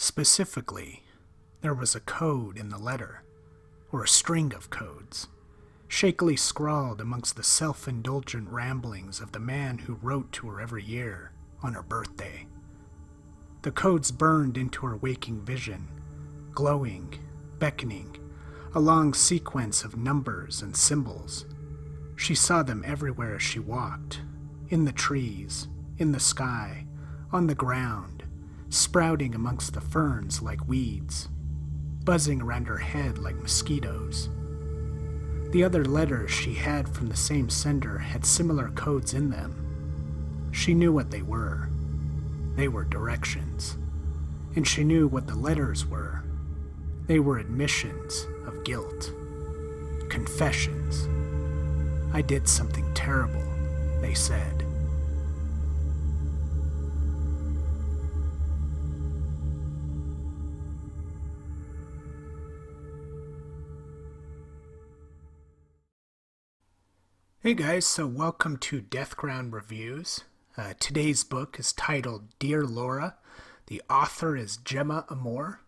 Specifically, there was a code in the letter, or a string of codes, shakily scrawled amongst the self-indulgent ramblings of the man who wrote to her every year on her birthday. The codes burned into her waking vision, glowing, beckoning, a long sequence of numbers and symbols. She saw them everywhere as she walked, in the trees, in the sky, on the ground, sprouting amongst the ferns like weeds, buzzing around her head like mosquitoes. The other letters she had from the same sender had similar codes in them. She knew what they were. They were directions. And she knew what the letters were. They were admissions of guilt. Confessions. I did something terrible, they said. Hey guys, so welcome to DeathGroundReviews. Today's book is titled Dear Laura. The author is Gemma Amor.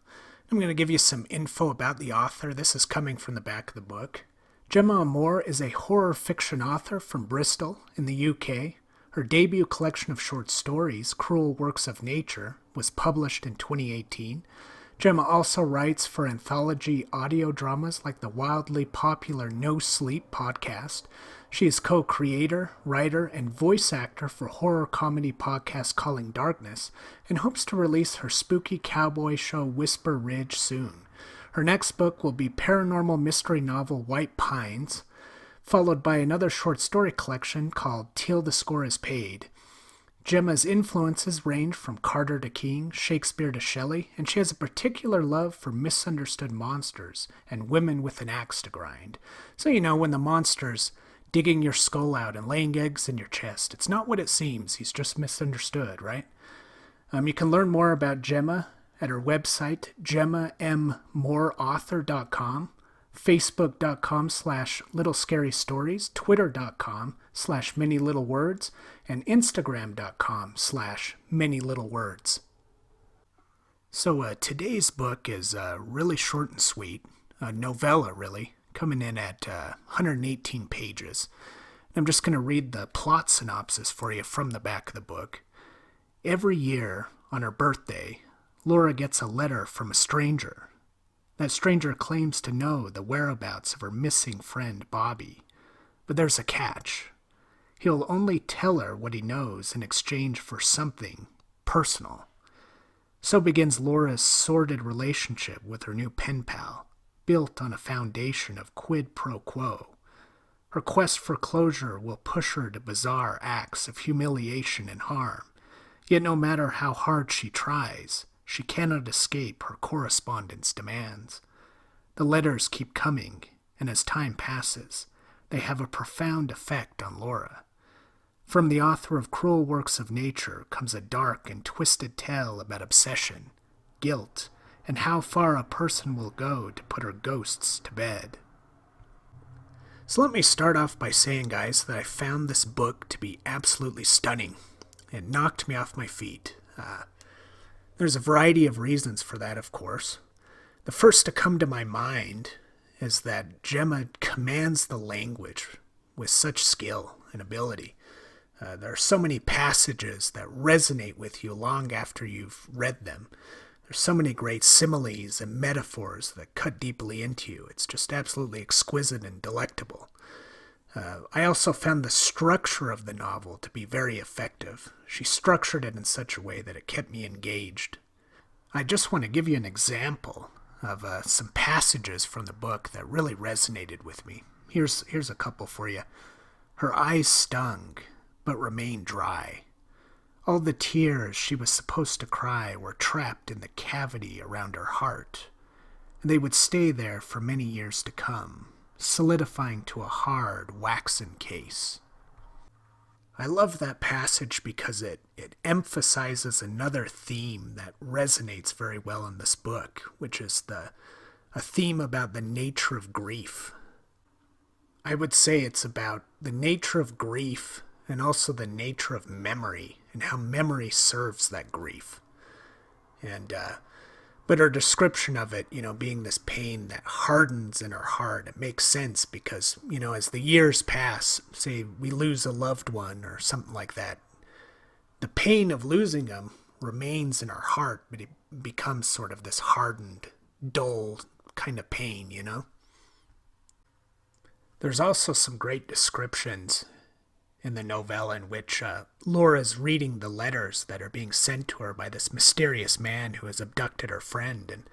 I'm going to give you some info about the author. This is coming from the back of the book. Gemma Amor is a horror fiction author from Bristol in the UK. Her debut collection of short stories, Cruel Works of Nature, was published in 2018. Gemma also writes for anthology audio dramas like the wildly popular No Sleep podcast. She is co-creator, writer, and voice actor for horror comedy podcast Calling Darkness, and hopes to release her spooky cowboy show Whisper Ridge soon. Her next book will be paranormal mystery novel White Pines, followed by another short story collection called Till the Score is Paid. Gemma's influences range from Carter to King, Shakespeare to Shelley, and she has a particular love for misunderstood monsters and women with an axe to grind. So when the monster's digging your skull out and laying eggs in your chest, it's not what it seems. He's just misunderstood, right? You can learn more about Gemma at her website, GemmaMMoreAuthor.com, Facebook.com/LittleScaryStories, Twitter.com/ManyLittleWords, and Instagram.com/ManyLittleWords. So today's book is really short and sweet, a novella really, coming in at 118 pages. I'm just going to read the plot synopsis for you from the back of the book. Every year, on her birthday, Laura gets a letter from a stranger. That stranger claims to know the whereabouts of her missing friend Bobby. But there's a catch. He'll only tell her what he knows in exchange for something personal. So begins Laura's sordid relationship with her new pen pal, built on a foundation of quid pro quo. Her quest for closure will push her to bizarre acts of humiliation and harm, yet no matter how hard she tries, she cannot escape her correspondent's demands. The letters keep coming, and as time passes, they have a profound effect on Laura. From the author of Cruel Works of Nature comes a dark and twisted tale about obsession, guilt, and how far a person will go to put her ghosts to bed. So let me start off by saying, guys, that I found this book to be absolutely stunning. It knocked me off my feet. There's a variety of reasons for that, of course. The first to come to my mind is that Gemma commands the language with such skill and ability. There are so many passages that resonate with you long after you've read them. There's so many great similes and metaphors that cut deeply into you. It's just absolutely exquisite and delectable. I also found the structure of the novel to be very effective. She structured it in such a way that it kept me engaged. I just want to give you an example of some passages from the book that really resonated with me. Here's a couple for you. Her eyes stung, but remained dry. All the tears she was supposed to cry were trapped in the cavity around her heart, and they would stay there for many years to come, solidifying to a hard, waxen case. I love that passage because it emphasizes another theme that resonates very well in this book, which is a theme about the nature of grief. I would say it's about the nature of grief and also the nature of memory and how memory serves that grief. And But her description of it, being this pain that hardens in her heart, it makes sense because, as the years pass, say we lose a loved one or something like that, the pain of losing them remains in our heart, but it becomes sort of this hardened, dull kind of pain. There's also some great descriptions in the novella in which Laura's reading the letters that are being sent to her by this mysterious man who has abducted her friend. And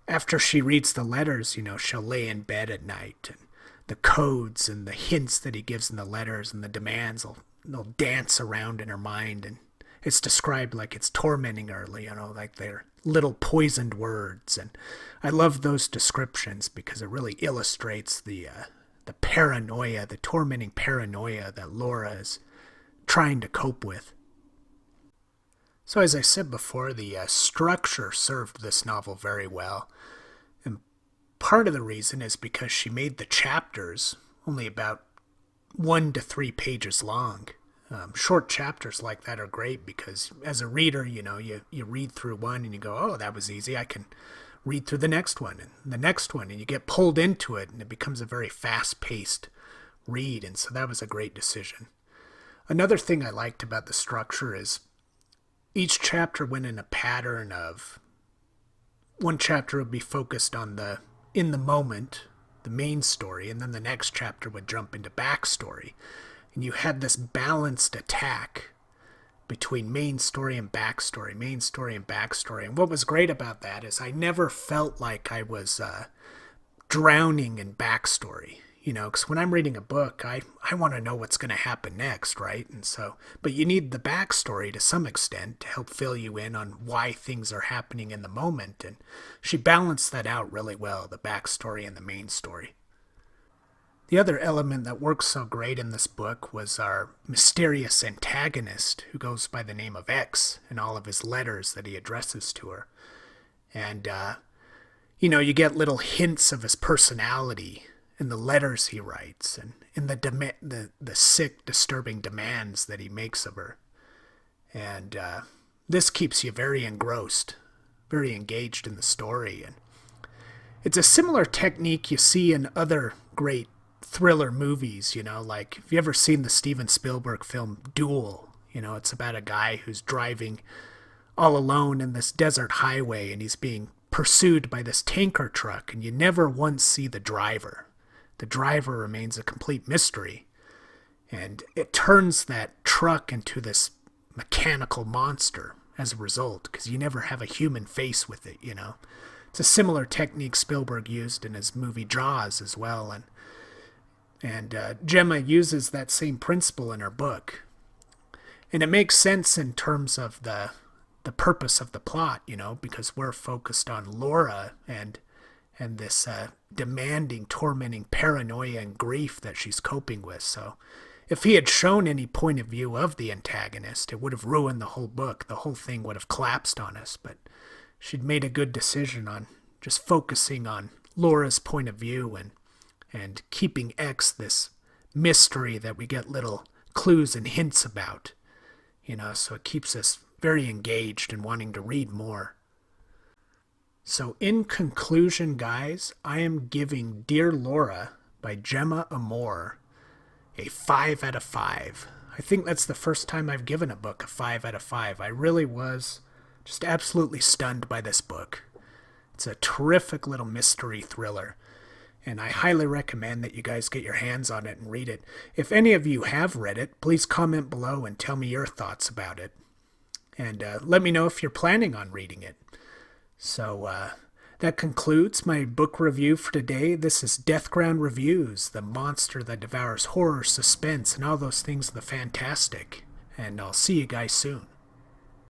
after she reads the letters, she'll lay in bed at night, and the codes and the hints that he gives in the letters and the demands they'll dance around in her mind, and it's described like it's tormenting her, like they're little poisoned words. And I love those descriptions because it really illustrates the paranoia, the tormenting paranoia that Laura is trying to cope with. So as I said before, the structure served this novel very well. And part of the reason is because she made the chapters only about 1 to 3 pages long. Short chapters like that are great because as a reader, you read through one and you go, oh, that was easy. I can read through the next one and the next one, and you get pulled into it, and it becomes a very fast-paced read, and so that was a great decision. Another thing I liked about the structure is each chapter went in a pattern of one chapter would be focused on in the moment, the main story, and then the next chapter would jump into backstory, and you had this balanced attack between main story and backstory, main story and backstory. And what was great about that is I never felt like I was drowning in backstory, because when I'm reading a book, I want to know what's going to happen next, right? And so, but you need the backstory to some extent to help fill you in on why things are happening in the moment. And she balanced that out really well, the backstory and the main story. The other element that works so great in this book was our mysterious antagonist who goes by the name of X in all of his letters that he addresses to her. And, you get little hints of his personality in the letters he writes and in the sick, disturbing demands that he makes of her. And this keeps you very engrossed, very engaged in the story. And it's a similar technique you see in other great thriller movies, like have you ever seen the Steven Spielberg film Duel? It's about a guy who's driving all alone in this desert highway and he's being pursued by this tanker truck, and you never once see the driver. The driver remains a complete mystery, and it turns that truck into this mechanical monster as a result because you never have a human face with it. It's a similar technique Spielberg used in his movie Jaws as well, and Gemma uses that same principle in her book. And it makes sense in terms of the purpose of the plot, because we're focused on Laura and this demanding, tormenting paranoia and grief that she's coping with. So if he had shown any point of view of the antagonist, it would have ruined the whole book. The whole thing would have collapsed on us. But she'd made a good decision on just focusing on Laura's point of view and keeping X this mystery that we get little clues and hints about, so it keeps us very engaged and wanting to read more. So in conclusion, guys, I am giving Dear Laura by Gemma Amor a 5 out of 5. I think that's the first time I've given a book a 5 out of 5. I really was just absolutely stunned by this book. It's a terrific little mystery thriller, and I highly recommend that you guys get your hands on it and read it. If any of you have read it, please comment below and tell me your thoughts about it. And let me know if you're planning on reading it. So that concludes my book review for today. This is DeathGroundReviews, the monster that devours horror, suspense, and all those things of the fantastic. And I'll see you guys soon.